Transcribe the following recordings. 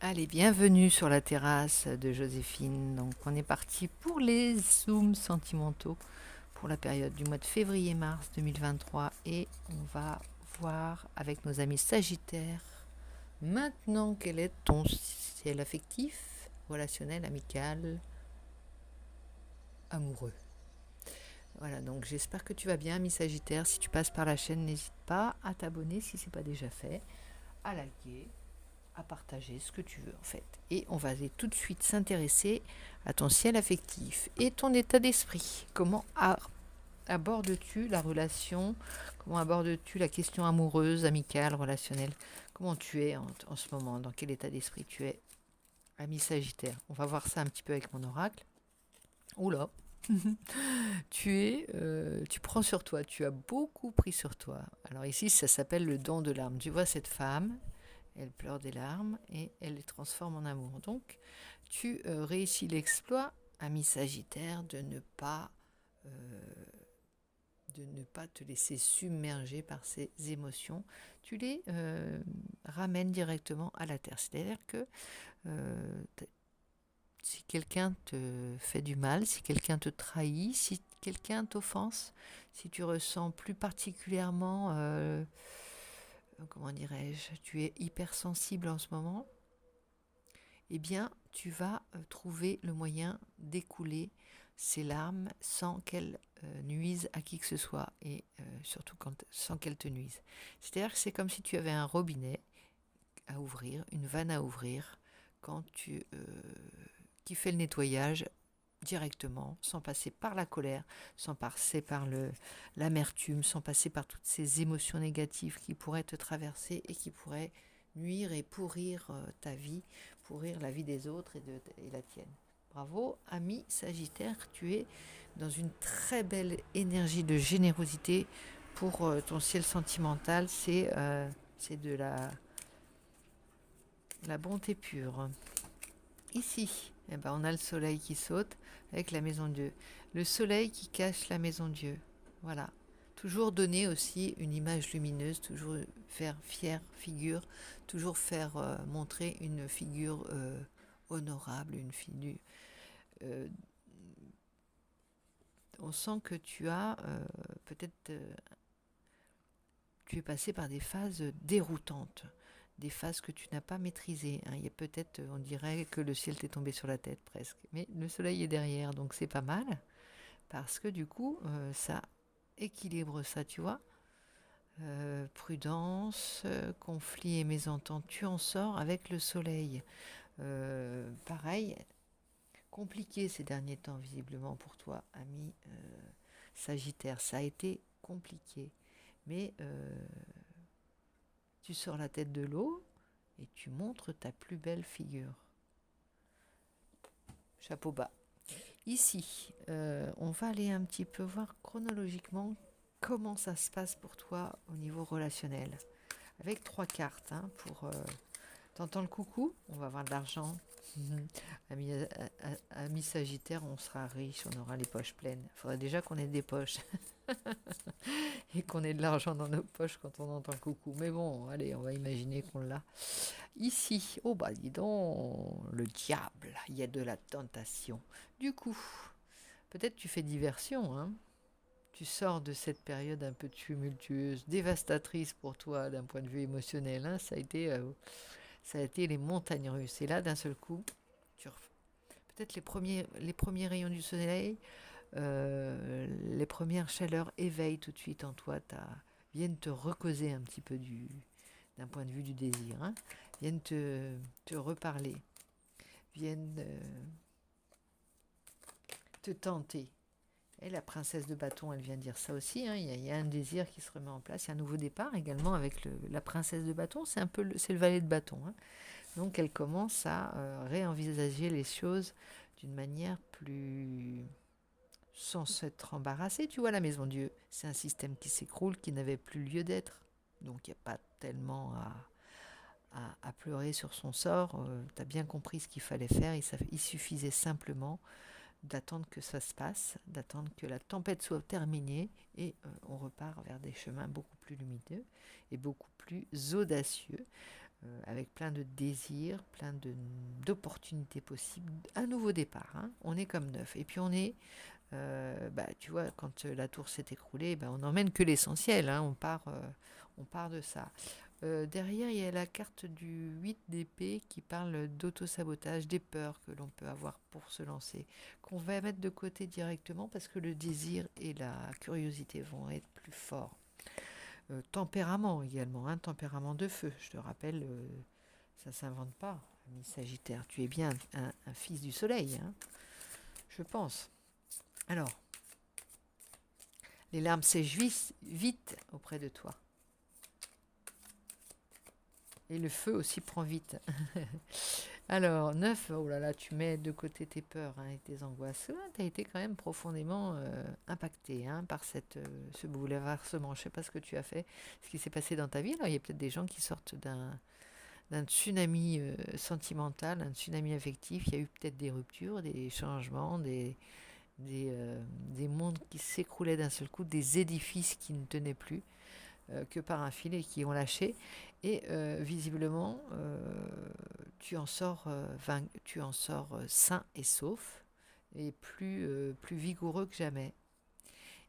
Allez, bienvenue sur la terrasse de Joséphine. Donc, on est parti pour les zooms sentimentaux pour la période du mois de février-mars 2023 et on va voir avec nos amis Sagittaires maintenant quel est ton ciel affectif, relationnel, amical, amoureux. Voilà, donc j'espère que tu vas bien, ami Sagittaire. Si tu passes par la chaîne, n'hésite pas à t'abonner si ce n'est pas déjà fait, à liker, à partager ce que tu veux en fait. Et on va aller tout de suite s'intéresser à ton ciel affectif et ton état d'esprit. Comment abordes-tu la relation? Comment abordes-tu la question amoureuse, amicale, relationnelle? Comment tu es en ce moment? Dans quel état d'esprit tu es, ami Sagittaire? On va voir ça un petit peu avec mon oracle. Oula, tu prends sur toi, tu as beaucoup pris sur toi. Alors ici, ça s'appelle le don de l'âme. Tu vois cette femme, elle pleure des larmes et elle les transforme en amour. Donc, tu réussis l'exploit, ami Sagittaire, euh, de ne pas te laisser submerger par ces émotions. Tu les ramènes directement à la terre. C'est-à-dire que euh, si quelqu'un te fait du mal, si quelqu'un te trahit, si quelqu'un t'offense, si tu ressens plus particulièrement, comment dirais-je, tu es hypersensible en ce moment, eh bien, tu vas trouver le moyen d'écouler ces larmes sans qu'elles nuisent à qui que ce soit et surtout sans qu'elles te nuisent. C'est-à-dire que c'est comme si tu avais un robinet à ouvrir, une vanne à ouvrir, quand qui fait le nettoyage directement, sans passer par la colère, sans passer par l'amertume, sans passer par toutes ces émotions négatives qui pourraient te traverser et qui pourraient nuire et pourrir ta vie, pourrir la vie des autres et la tienne. Bravo, ami Sagittaire, tu es dans une très belle énergie de générosité pour ton ciel sentimental. C'est de la bonté pure. Ici, eh ben, on a le soleil qui saute avec la maison de Dieu. Le soleil qui cache la maison de Dieu. Voilà. Toujours donner aussi une image lumineuse, toujours faire fière figure, toujours faire montrer une figure honorable, une figure. euh, on sent que tu as peut-être tu es passé par des phases déroutantes, des phases que tu n'as pas maîtrisées. Hein. Il y a peut-être, on dirait que le ciel t'est tombé sur la tête presque, mais le soleil est derrière, donc c'est pas mal, parce que du coup, ça équilibre ça, tu vois. Prudence, conflit et mésentente, tu en sors avec le soleil. Pareil, compliqué ces derniers temps visiblement pour toi, ami Sagittaire. Ça a été compliqué, mais tu sors la tête de l'eau et tu montres ta plus belle figure. Chapeau bas. Ici, on va aller un petit peu voir chronologiquement comment ça se passe pour toi au niveau relationnel. Avec trois cartes pour... T'entends le coucou? On va avoir de l'argent. Ami, ami Sagittaire, on sera riche, on aura les poches pleines. Il faudrait déjà qu'on ait des poches. Et qu'on ait de l'argent dans nos poches quand on entend coucou. Mais bon, allez, on va imaginer qu'on l'a. Ici, oh bah dis donc, le diable, il y a de la tentation. Du coup, peut-être tu fais diversion, hein. Tu sors de cette période un peu tumultueuse, dévastatrice pour toi d'un point de vue émotionnel. Hein. Ça a été les montagnes russes. Et là, d'un seul coup, peut-être les premiers rayons du soleil, les premières chaleurs éveillent tout de suite en toi, viennent te recauser un petit peu d'un point de vue du désir, hein, viennent te reparler, viennent te tenter. Et la princesse de bâton, elle vient dire ça aussi, hein, il y a un désir qui se remet en place, il y a un nouveau départ également avec la princesse de bâton, c'est le valet de bâton. Hein. Donc elle commence à réenvisager les choses d'une manière plus sans s'être embarrassé. Tu vois, la maison Dieu, c'est un système qui s'écroule, qui n'avait plus lieu d'être. Donc il n'y a pas tellement à pleurer sur son sort. Tu as bien compris ce qu'il fallait faire. Il suffisait simplement d'attendre que ça se passe, d'attendre que la tempête soit terminée et on repart vers des chemins beaucoup plus lumineux et beaucoup plus audacieux. avec plein de désirs, d'opportunités possibles, un nouveau départ, hein. On est comme neuf. Et puis tu vois, quand la tour s'est écroulée, on n'emmène que l'essentiel, hein. On part de ça. Derrière, il y a la carte du 8 d'épée qui parle d'auto-sabotage, des peurs que l'on peut avoir pour se lancer, qu'on va mettre de côté directement parce que le désir et la curiosité vont être plus forts. Tempérament également, hein, tempérament de feu. Je te rappelle, ça ne s'invente pas, ami Sagittaire. Tu es bien un fils du soleil, hein, je pense. Alors, les larmes sèchent vite auprès de toi. Et le feu aussi prend vite. Alors, 9, oh là là, tu mets de côté tes peurs, hein, et tes angoisses. Tu as été quand même profondément impacté, hein, par ce bouleversement. Je ne sais pas ce que tu as fait, ce qui s'est passé dans ta vie. Alors, il y a peut-être des gens qui sortent d'un tsunami sentimental, un tsunami affectif. Il y a eu peut-être des ruptures, des changements, des mondes qui s'écroulaient d'un seul coup, des édifices qui ne tenaient plus que par un fil et qui ont lâché. Et visiblement, tu en sors sain et sauf et plus vigoureux que jamais.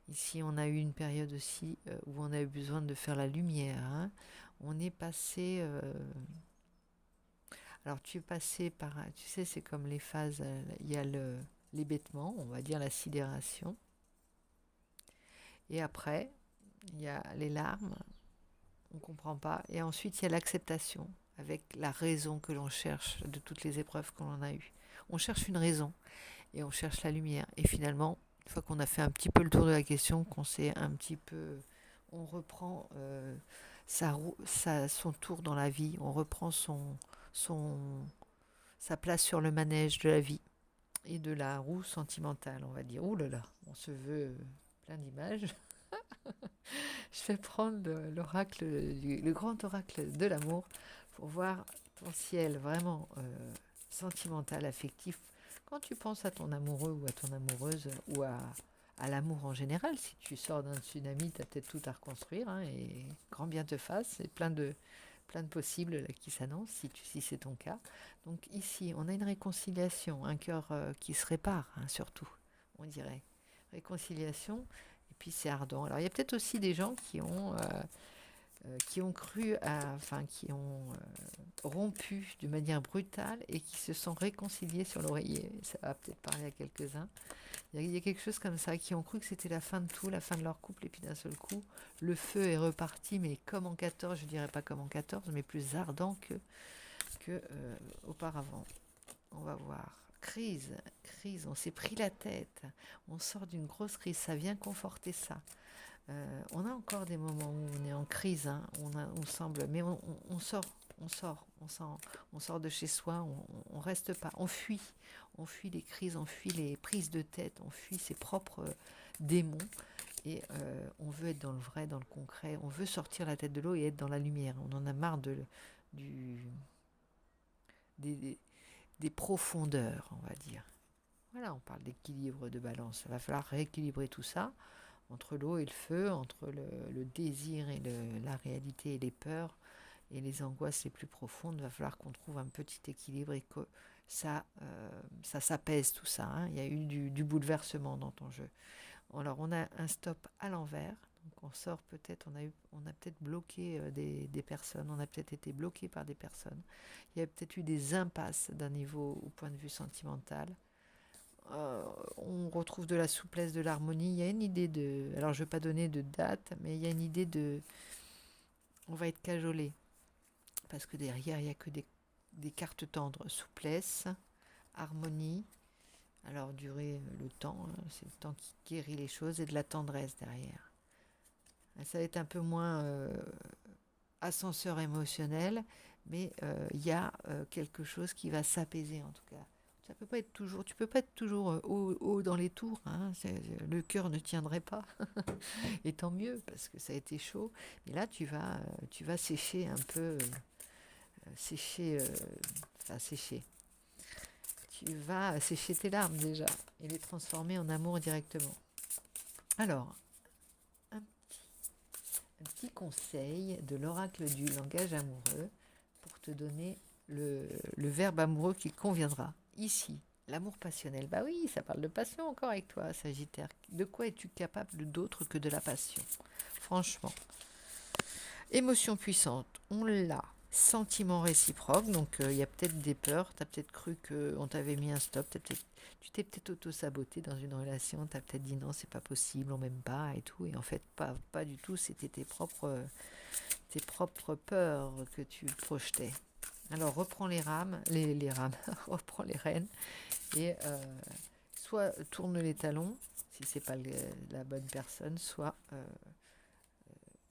Ici, on a eu une période aussi où on a eu besoin de faire la lumière, hein. On est passé... alors, tu es passé par... Tu sais, c'est comme les phases... Il y a l'hébétement, on va dire la sidération. Et après, il y a les larmes, on ne comprend pas. Et ensuite, il y a l'acceptation, avec la raison que l'on cherche de toutes les épreuves que l'on a eues. On cherche une raison et on cherche la lumière. Et finalement, une fois qu'on a fait un petit peu le tour de la question, qu'on sait un petit peu... On reprend son tour dans la vie, on reprend sa place sur le manège de la vie et de la roue sentimentale, on va dire. Ouh là là, on se veut plein d'images. Je vais prendre le grand oracle de l'amour pour voir ton ciel vraiment sentimental, affectif. Quand tu penses à ton amoureux ou à ton amoureuse ou à l'amour en général, si tu sors d'un tsunami, tu as peut-être tout à reconstruire, hein, et grand bien te fasse, et plein de possibles là, qui s'annoncent, si c'est ton cas. Donc ici, on a une réconciliation, un cœur qui se répare, hein, surtout, on dirait. Réconciliation, et puis c'est ardent. Alors il y a peut-être aussi des gens qui ont cru, qui ont rompu de manière brutale et qui se sont réconciliés sur l'oreiller. Ça va peut-être parler à quelques-uns. Il y a quelque chose comme ça, qui ont cru que c'était la fin de tout, la fin de leur couple, et puis d'un seul coup, le feu est reparti, mais comme en 14, je dirais pas comme en 14, mais plus ardent que auparavant. On va voir. Crise, on s'est pris la tête, on sort d'une grosse crise, ça vient conforter ça. On a encore des moments où on est en crise, hein, on semble, mais on sort, on sort de chez soi, on reste pas, on fuit les crises, on fuit les prises de tête, on fuit ses propres démons, et on veut être dans le vrai, dans le concret, on veut sortir la tête de l'eau et être dans la lumière. On en a marre des profondeurs, on va dire. Voilà, on parle d'équilibre, de balance. Il va falloir rééquilibrer tout ça entre l'eau et le feu, entre le désir et la réalité et les peurs et les angoisses les plus profondes. Il va falloir qu'on trouve un petit équilibre et que ça s'apaise tout ça, hein. Il y a eu du bouleversement dans ton jeu. Alors on a un stop à l'envers. Donc on sort peut-être, on a peut-être bloqué des personnes, on a peut-être été bloqué par des personnes. Il y a peut-être eu des impasses d'un niveau au point de vue sentimental. On retrouve de la souplesse, de l'harmonie. Il y a une idée de... Alors, je ne vais pas donner de date, mais il y a une idée de... On va être cajolé. Parce que derrière, il n'y a que des cartes tendres. Souplesse, harmonie. Alors, durer le temps, hein, c'est le temps qui guérit les choses, et de la tendresse derrière. Ça va être un peu moins ascenseur émotionnel, mais il y a quelque chose qui va s'apaiser en tout cas. Ça peut pas être toujours, tu peux pas être toujours haut dans les tours, hein, le cœur ne tiendrait pas. Et tant mieux parce que ça a été chaud. Mais là tu vas sécher un peu, sécher. Tu vas sécher tes larmes déjà et les transformer en amour directement. Alors, un petit conseil de l'oracle du langage amoureux pour te donner le verbe amoureux qui conviendra. Ici, l'amour passionnel. Bah oui, ça parle de passion encore avec toi, Sagittaire. De quoi es-tu capable d'autre que de la passion? Franchement. Émotion puissante, on l'a. Sentiment réciproque, donc il y a peut-être des peurs, tu as peut-être cru qu'on t'avait mis un stop, tu t'es peut-être auto-saboté dans une relation, tu as peut-être dit non, c'est pas possible, on m'aime pas et tout, et en fait, pas du tout, c'était tes propres peurs que tu projetais. Alors, reprends les rames, les rames, reprends les rênes, et soit tourne les talons, si c'est pas la bonne personne, soit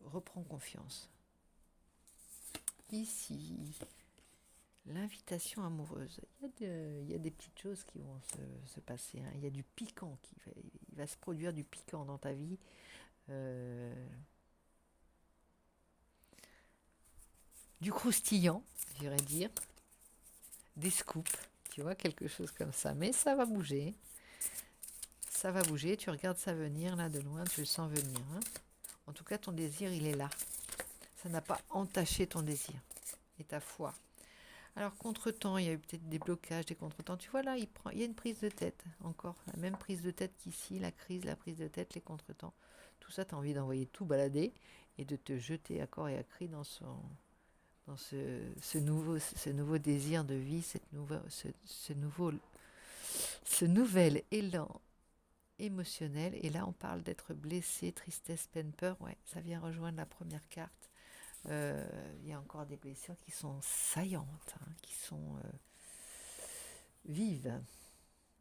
reprends confiance. Ici, l'invitation amoureuse. Il y a des petites choses qui vont se passer. Hein. Il y a du piquant, il va se produire du piquant dans ta vie. Du croustillant, j'irais dire. Des scoops, tu vois, quelque chose comme ça. Mais ça va bouger. Ça va bouger, tu regardes ça venir, là, de loin, tu le sens venir. Hein. En tout cas, ton désir, il est là. Ça n'a pas entaché ton désir et ta foi. Alors, contre-temps, il y a eu peut-être des blocages, des contre-temps. Tu vois, là, il y a une prise de tête, encore. La même prise de tête qu'ici, la crise, la prise de tête, les contre-temps. Tout ça, tu as envie d'envoyer tout balader et de te jeter à corps et à cri dans ce nouveau désir de vie, ce nouvel élan émotionnel. Et là, on parle d'être blessé, tristesse, peine, peur. Ouais, ça vient rejoindre la première carte. Il y a encore des blessures qui sont saillantes, hein, qui sont vives.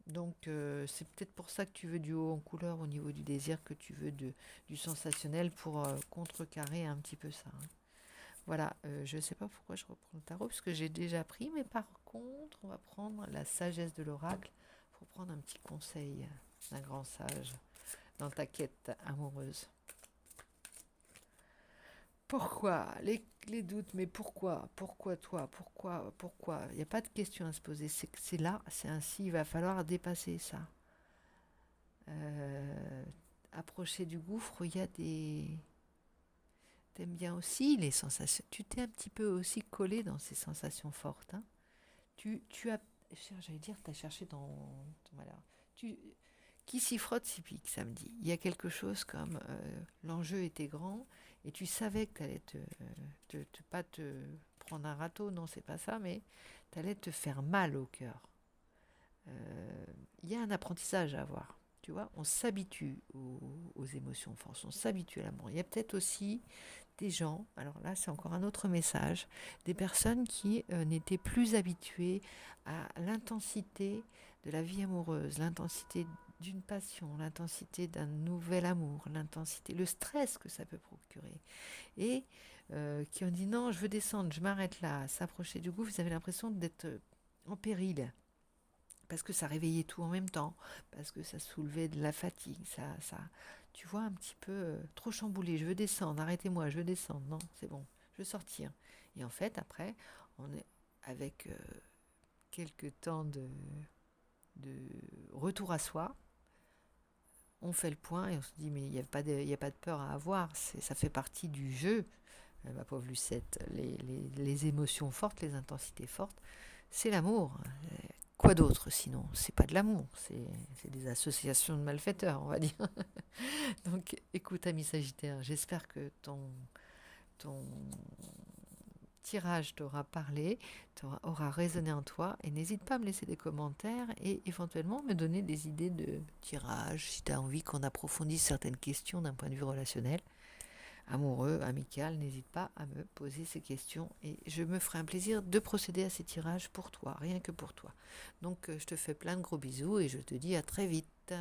Donc, c'est peut-être pour ça que tu veux du haut en couleur au niveau du désir, que tu veux du sensationnel pour contrecarrer un petit peu ça. Hein. Voilà, je ne sais pas pourquoi je reprends le tarot, parce que j'ai déjà pris, mais par contre, on va prendre la sagesse de l'oracle pour prendre un petit conseil d'un grand sage dans ta quête amoureuse. Pourquoi les doutes, mais pourquoi toi, pourquoi il n'y a pas de question à se poser, c'est là, c'est ainsi, il va falloir dépasser ça. Approcher du gouffre, il y a des... T'aimes bien aussi les sensations, tu t'es un petit peu aussi collé dans ces sensations fortes. Hein. Tu as, j'allais dire, tu as cherché voilà, qui s'y frotte s'y pique, ça me dit. Il y a quelque chose comme l'enjeu était grand et tu savais que tu allais pas te prendre un râteau, non, c'est pas ça, mais tu allais te faire mal au cœur. Il y a un apprentissage à avoir. Tu vois, on s'habitue aux émotions fortes, on s'habitue à l'amour. Il y a peut-être aussi des gens, alors là c'est encore un autre message, des personnes qui n'étaient plus habituées à l'intensité de la vie amoureuse, l'intensité d'une passion, l'intensité d'un nouvel amour, l'intensité, le stress que ça peut procurer. Et qui ont dit non, je veux descendre, je m'arrête là, s'approcher du gouffre, vous avez l'impression d'être en péril. Parce que ça réveillait tout en même temps, parce que ça soulevait de la fatigue, ça tu vois, un petit peu trop chamboulé, je veux descendre, arrêtez-moi, je veux descendre, non, c'est bon, je veux sortir. Et en fait, après, on est avec quelques temps de retour à soi, on fait le point et on se dit, mais il n'y a pas de peur à avoir, ça fait partie du jeu, ma pauvre Lucette, les émotions fortes, les intensités fortes, c'est l'amour. Quoi d'autre sinon? C'est pas de l'amour, c'est des associations de malfaiteurs, on va dire. Donc écoute, ami Sagittaire, j'espère que ton tirage t'aura parlé, aura résonné en toi, et n'hésite pas à me laisser des commentaires et éventuellement me donner des idées de tirage si tu as envie qu'on approfondisse certaines questions d'un point de vue relationnel. Amoureux, amical, n'hésite pas à me poser ces questions et je me ferai un plaisir de procéder à ces tirages pour toi, rien que pour toi. Donc je te fais plein de gros bisous et je te dis à très vite.